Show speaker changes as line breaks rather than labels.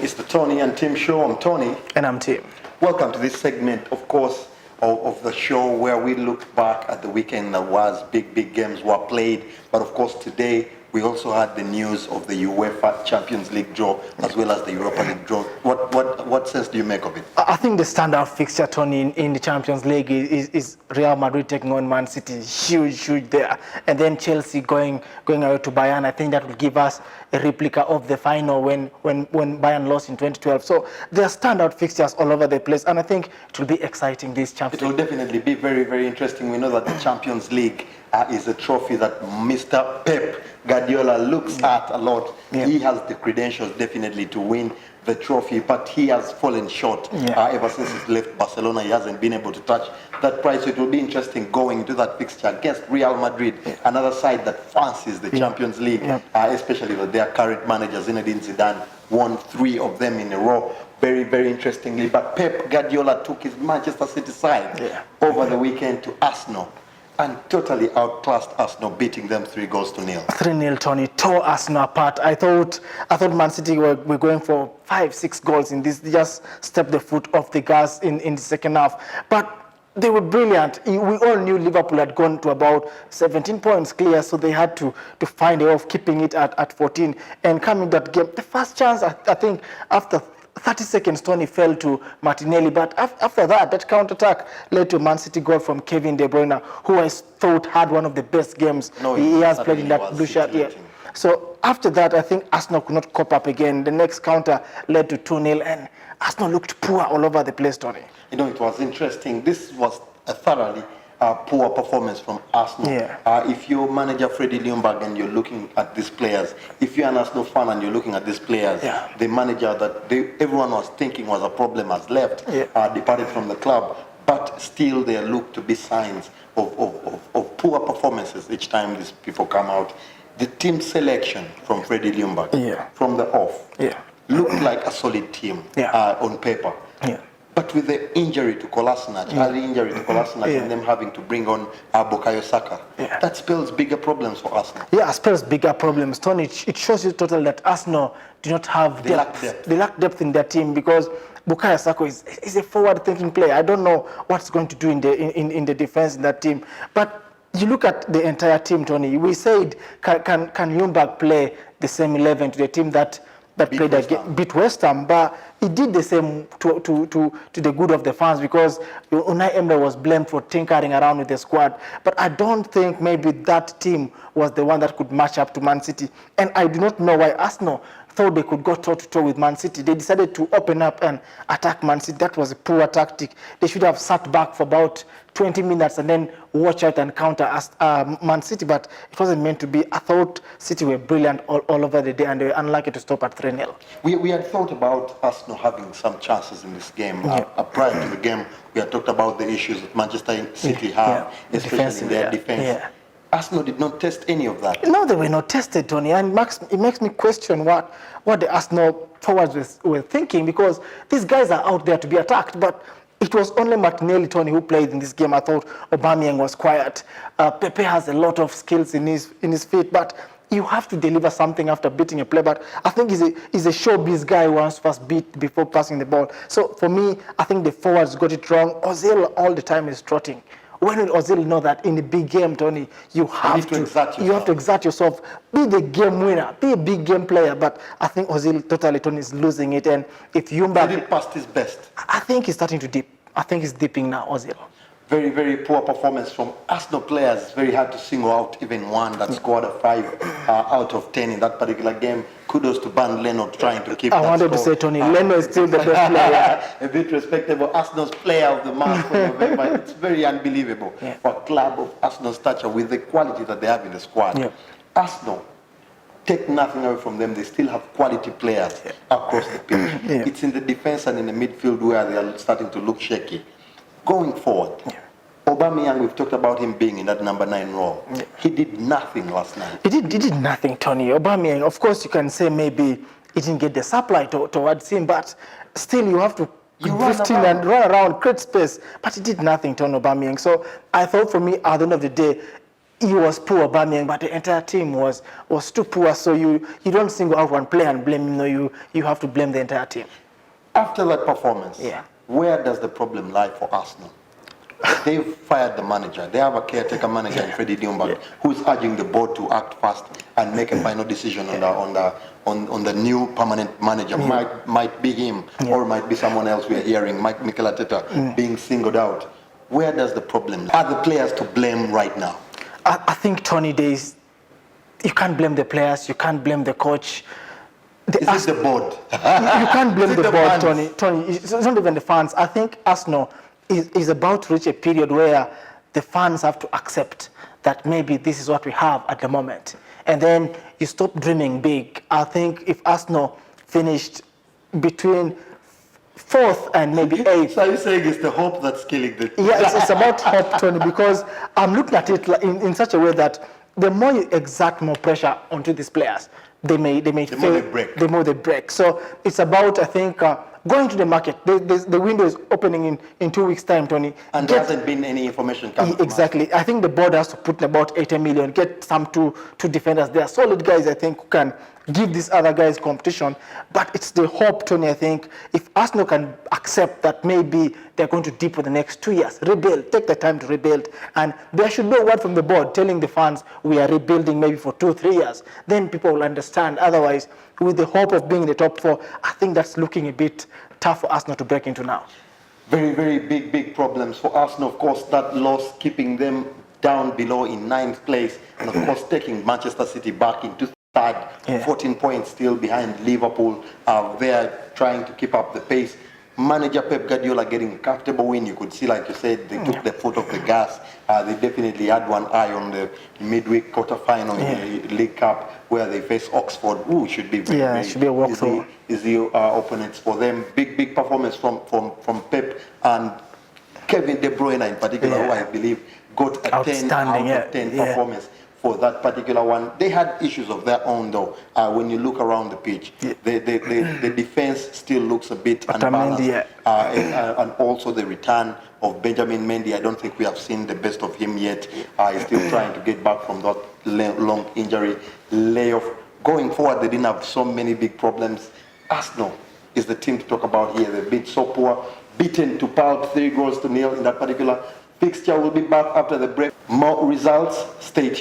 It's the Tony and Tim show. I'm Tony.
And I'm Tim.
Welcome to this segment, of course, of the show where we look back at the weekend that was. Big games were played. But of course, today we also had the news of the UEFA Champions League draw as well as the Europa League draw. What sense do you make of it?
I think the standout fixture, Tony, in the Champions League is Real Madrid taking on Man City. Huge there. And then Chelsea going away to Bayern. I think that will give us a replica of the final when Bayern lost in 2012. So there are standout fixtures all over the place. And I think it will be exciting, this Champions League.
It will definitely be very interesting. We know that the Champions League is a trophy that Mr. Pep Guardiola looks at a lot.
Yeah.
He has the credentials definitely to win the trophy, but he has fallen short. Ever since he's left Barcelona, he hasn't been able to touch that prize. So it will be interesting going to that fixture against Real Madrid, another side that fancies the Champions League, especially with their current manager, Zinedine Zidane, won 3 of them in a row. Very interestingly. But Pep Guardiola took his Manchester City side over the weekend to Arsenal and totally outclassed Arsenal, beating them 3-0.
3-0, Tony. Tore Arsenal apart. I thought Man City were going for 5-6 goals in this. They just stepped the foot off the gas in the second half. But they were brilliant. We all knew Liverpool had gone to about 17 points clear, so they had to find a way of keeping it at 14. And coming that game, the first chance, I think, after 30 seconds, Tony fell to Martinelli, but after that counter-attack led to a Man City goal from Kevin De Bruyne, who I thought had one of the best games he has played in that blue shirt. So after that, I think Arsenal could not cope up again. The next counter led to 2-0, and Arsenal looked poor all over the place, Tony.
You know, it was interesting. This was a thoroughly poor performance from Arsenal. If you're manager Freddie Ljungberg and you're looking at these players, if you're an Arsenal fan and you're looking at these players, the manager that everyone was thinking was a problem has left, departed from the club, but still there look to be signs of poor performances each time these people come out. The team selection from Freddie Ljungberg, from the off, looked like a solid team on paper. But with the injury to Kolasinac, early injury to Kolasinac, and them having to bring on Bukayo Saka, that spells bigger problems for Arsenal.
Yeah, it spells bigger problems. Tony, it shows you totally that Arsenal do not have depth. They lack depth in their team because Bukayo Saka is a forward-thinking player. I don't know what's going to do in the defense in that team. But you look at the entire team, Tony. We said, can Ljungberg play the same 11 to the team that beat West Ham, but he did the same to the good of the fans, because Unai Emery was blamed for tinkering around with the squad. But I don't think maybe that team was the one that could match up to Man City. And I do not know why Arsenal thought they could go toe-to-toe with Man City. They decided to open up and attack Man City. That was a poor tactic. They should have sat back for about 20 minutes and then watch out and counter Man City, but it wasn't meant to be. I thought City were brilliant all over the day, and they were unlucky to stop at 3-0.
We had thought about Arsenal having some chances in this game. Prior to the game, we had talked about the issues that Manchester City have, especially in their defense. Arsenal did not test any of that.
No, they were not tested, Tony, and it makes me question what the Arsenal forwards were thinking, because these guys are out there to be attacked, but it was only Martinelli, Tony, who played in this game. I thought Aubameyang was quiet. Pepe has a lot of skills in his feet, but you have to deliver something after beating a player. But I think he's a showbiz guy who wants to first beat before passing the ball. So for me, I think the forwards got it wrong. Ozil all the time is trotting. When will Ozil know that in a big game, Tony, you have to exert yourself, be the game winner, be a big game player. But I think Ozil totally, Tony, is losing it. And if Ljungberg,
he did past his best.
I think he's starting to dip. I think he's dipping now, Ozil.
Very poor performance from Arsenal players. It's very hard to single out even one that scored a 5 out of 10 in that particular game. Kudos to Ban Leno trying to keep that score.
I wanted to say, Tony, Leno is still the best player.
A bit respectable. Arsenal's player of the month for November. It's very unbelievable for a club of Arsenal's stature with the quality that they have in the squad. Arsenal, take nothing away from them. They still have quality players across the pitch. It's in the defense and in the midfield where they are starting to look shaky. Going forward, Aubameyang, we've talked about him being in that number 9 role. He did nothing last night.
He did nothing, Tony. Aubameyang, of course, you can say maybe he didn't get the supply towards him, but still you have to drift in and run around, create space. But he did nothing, Tony Aubameyang. So I thought, for me, at the end of the day, he was poor, Birmingham, but the entire team was too poor. So you don't single out one player and blame him. No, you have to blame the entire team.
After that performance, where does the problem lie for Arsenal? They've fired the manager. They have a caretaker manager in Freddie Ljungberg who's urging the board to act fast and make a final decision on the new permanent manager. Might be him or might be someone else. We're hearing Mikel Arteta being singled out. Where does the problem lie? Are the players to blame right now?
I think, Tony, you can't blame the players. You can't blame the coach.
Is it the board?
You can't blame the board, Tony. It's not even the fans. I think Arsenal is about to reach a period where the fans have to accept that maybe this is what we have at the moment. And then you stop dreaming big. I think if Arsenal finished between 4th and maybe 8th.
So you're saying it's the hope that's killing the...
Yeah, it's about hope, Tony, because I'm looking at it in such a way that the more you exert more pressure onto these players, they may fail, the more they break. So it's about, I think, going to the market. The window is opening in 2 weeks' time, Tony.
And there hasn't been any information coming.
Exactly. I think the board has to put about 80 million, get some two defenders. They are solid guys, I think, who can give these other guys competition. But it's the hope, Tony, I think, if Arsenal can accept that maybe they're going to dip for the next 2 years, rebuild, take the time to rebuild. And there should be a word from the board telling the fans we are rebuilding maybe for 2-3 years. Then people will understand. Otherwise, with the hope of being in the top 4, I think that's looking a bit tough for Arsenal to break into now.
Very, very big problems for Arsenal. Of course, that loss keeping them down below in 9th place. And of course, taking Manchester City back into 3rd, 14 points still behind Liverpool. They're trying to keep up the pace. Manager Pep Guardiola getting a comfortable win. You could see, like you said, they took the foot off the gas. They definitely had one eye on the midweek quarterfinal in the League Cup where they face Oxford. Ooh, should be very
should be a walkthrough.
Easy opponents for them. Big performance from Pep and Kevin De Bruyne in particular, who I believe got a 10 out of 10 performance for that particular one. They had issues of their own though. When you look around the pitch, the defense still looks a bit unbalanced. And also the return of Benjamin Mendy. I don't think we have seen the best of him yet. He's still trying to get back from that long injury layoff. Going forward, they didn't have so many big problems. Arsenal is the team to talk about here. They've been so poor, beaten to pulp 3-0 in that particular fixture. We'll be back after the break. More results, stay tuned.